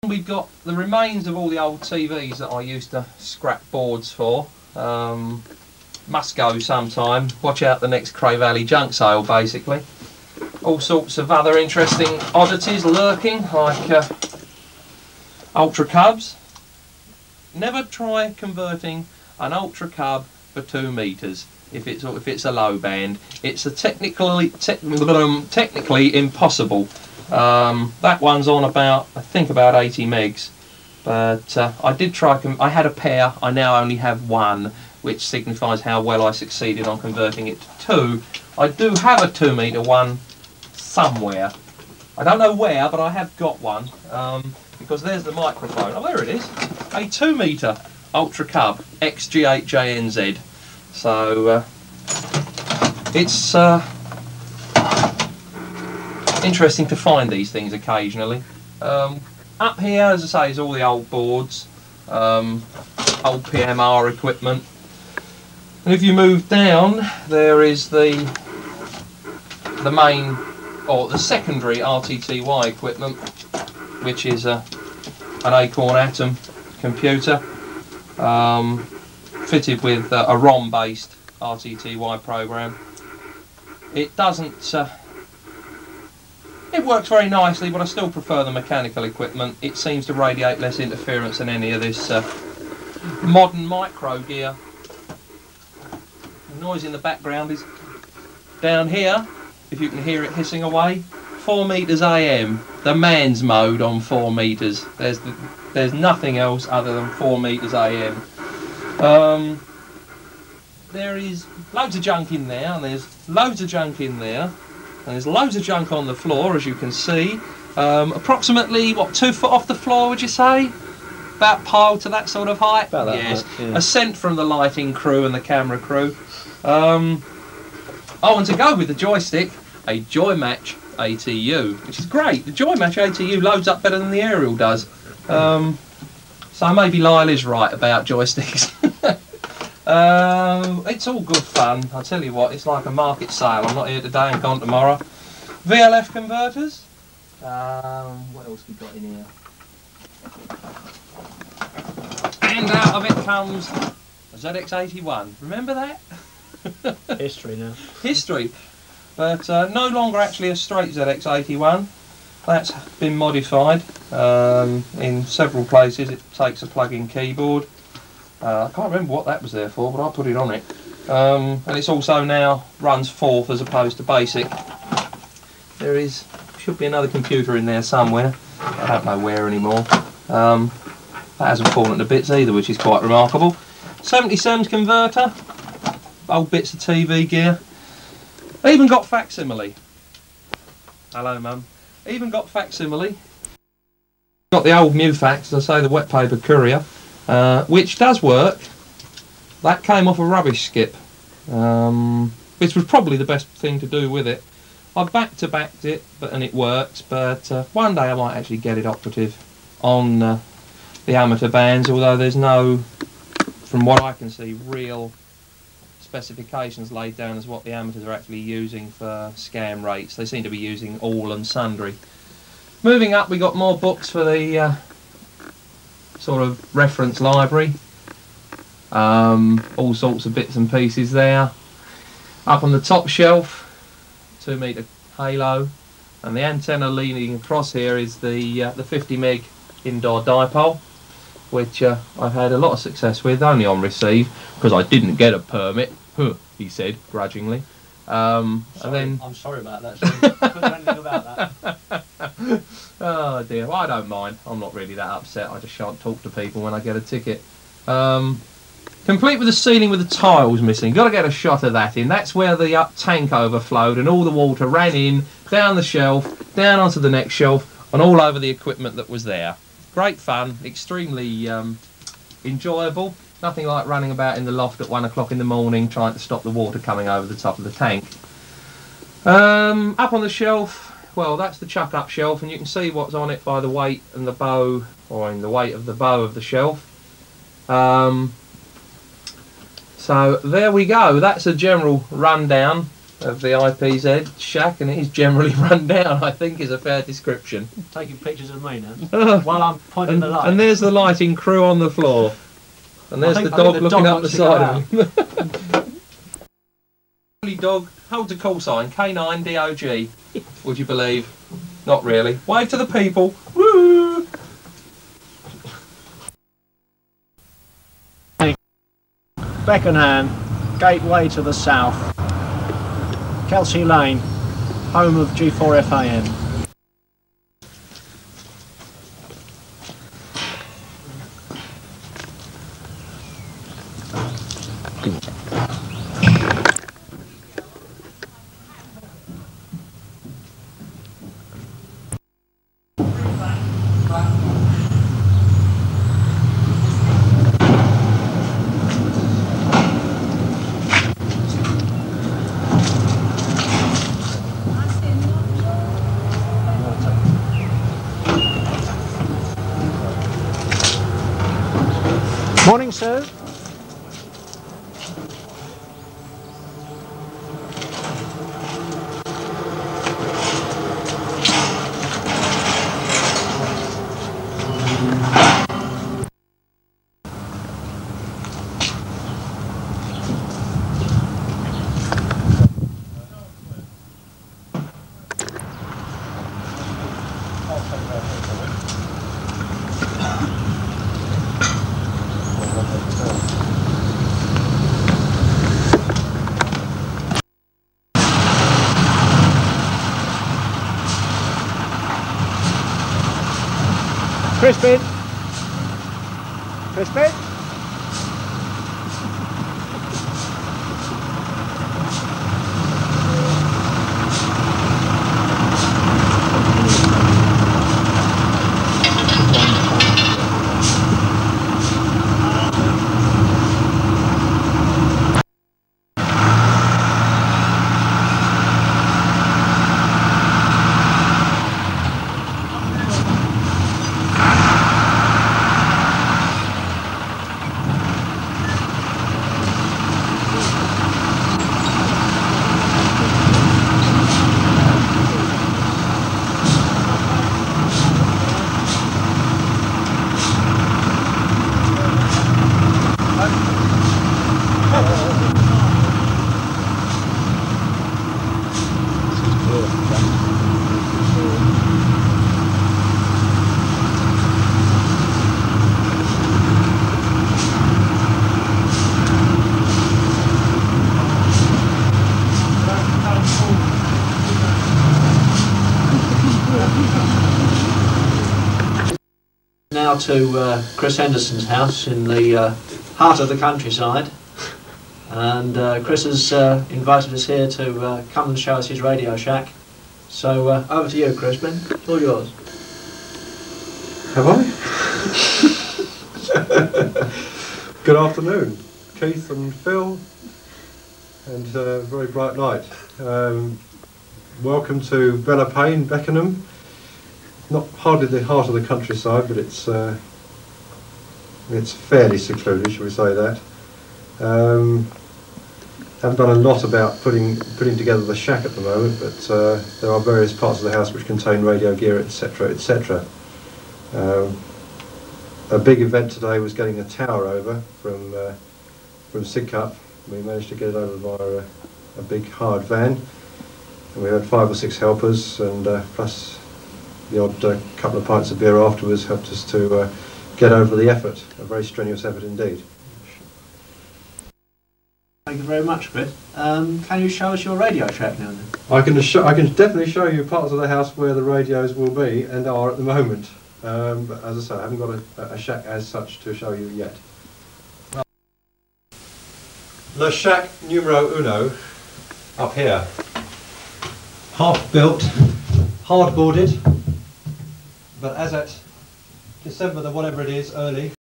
we've got the remains of all the old TVs that I used to scrap boards for. Must go sometime. Watch out the next Cray Valley junk sale, basically. All sorts of other interesting oddities lurking, like Ultra Cubs. Never try converting an Ultra Cub for 2 meters if it's a low band. It's a technically impossible. That one's on about, I think, about 80 megs. But I did try. I had a pair. I now only have one, which signifies how well I succeeded on converting it to 2. I do have a 2 meter one somewhere. I don't know where, but I have got one, because there's the microphone. Oh, there it is. A 2 meter Ultra Cub XG8JNZ. So it's interesting to find these things occasionally. Up here, as I say, is all the old boards, old PMR equipment. And if you move down, there is the main, or the secondary RTTY equipment, which is an Acorn Atom computer, fitted with a ROM-based RTTY program. It doesn't. It works very nicely, but I still prefer the mechanical equipment. It seems to radiate less interference than any of this modern micro gear. The noise in the background is down here, if you can hear it hissing away. 4 meters AM, the man's mode on 4 meters. There's nothing else other than 4 meters AM. There is loads of junk in there, and there's loads of junk in there. And there's loads of junk on the floor, as you can see. Approximately, what, 2 foot off the floor, would you say? About piled to that sort of height? About that yes. height, yeah. A scent from the lighting crew and the camera crew. Oh, and to go with the joystick, a Joymatch ATU, which is great. The Joymatch ATU loads up better than the aerial does. So maybe Lyle is right about joysticks. It's all good fun. I'll tell you what, it's like a market sale. I'm not here today and gone tomorrow. VLF converters. What else we got in here? And out of it comes a ZX81. Remember that? History now. History. But no longer actually a straight ZX81. That's been modified in several places. It takes a plug-in keyboard. I can't remember what that was there for, but I put it on it. And it's also now runs 4th as opposed to basic. There should be another computer in there somewhere. I don't know where anymore. That hasn't fallen to bits either, which is quite remarkable. 77s converter. Old bits of TV gear. Even got facsimile. Hello, Mum. Even got facsimile. Got the old Mufax, as I say, the wet paper courier. Which does work. That came off a rubbish skip, which was probably the best thing to do with it. I back-to-backed it, and it works, but one day I might actually get it operative on the amateur bands, although there's no, from what I can see, real specifications laid down as what the amateurs are actually using for scam rates. They seem to be using all and sundry. Moving up, we got more books for the sort of reference library. All sorts of bits and pieces there. Up on the top shelf, 2 meter halo, and the antenna leaning across here is the 50 meg indoor dipole, which I've had a lot of success with, only on receive, because I didn't get a permit, he said grudgingly. And then I'm sorry about that. Couldn't do anything about that. Oh dear, well, I don't mind. I'm not really that upset. I just shan't talk to people when I get a ticket. Complete with the ceiling with the tiles missing. Got to get a shot of that in. That's where the tank overflowed and all the water ran in, down the shelf, down onto the next shelf, and all over the equipment that was there. Great fun, extremely enjoyable. Nothing like running about in the loft at 1 o'clock in the morning trying to stop the water coming over the top of the tank. Up on the shelf, well, that's the chuck-up shelf, and you can see what's on it by the weight and the bow, or in the weight of the bow of the shelf. So there we go. That's a general rundown of the IPZ shack, and it is generally run down, I think is a fair description. Taking pictures of me now. While I'm pointing the light. And there's the lighting crew on the floor. And there's the dog looking up the side of him. Dog holds a call sign, K9 DOG. Would you believe? Not really. Wave to the people. Woo! Beckenham, gateway to the south. Kelsey Lane, home of G4FAM. Morning, sir. Crispin. Crispin. Now to Chris Henderson's house in the heart of the countryside, and Chris has invited us here to come and show us his radio shack. So over to you, Crispin. It's all yours. Have I? Good afternoon, Keith and Phil, and very bright light. Welcome to Bella Payne, Beckenham. Not hardly the heart of the countryside, but it's fairly secluded, shall we say that. Haven't done a lot about putting together the shack at the moment, but there are various parts of the house which contain radio gear, etc., etc. A big event today was getting a tower over from Sidcup. We managed to get it over via a big hard van, and we had 5 or 6 helpers, and plus the odd couple of pints of beer afterwards helped us to get over the effort. A very strenuous effort indeed. Thank you very much, Chris. Can you show us your radio shack now? Then? I can definitely show you parts of the house where the radios will be and are at the moment. But as I say, I haven't got a shack as such to show you yet. Le shack numero uno, up here. Half built, hard boarded, but as at December the whatever it is, early,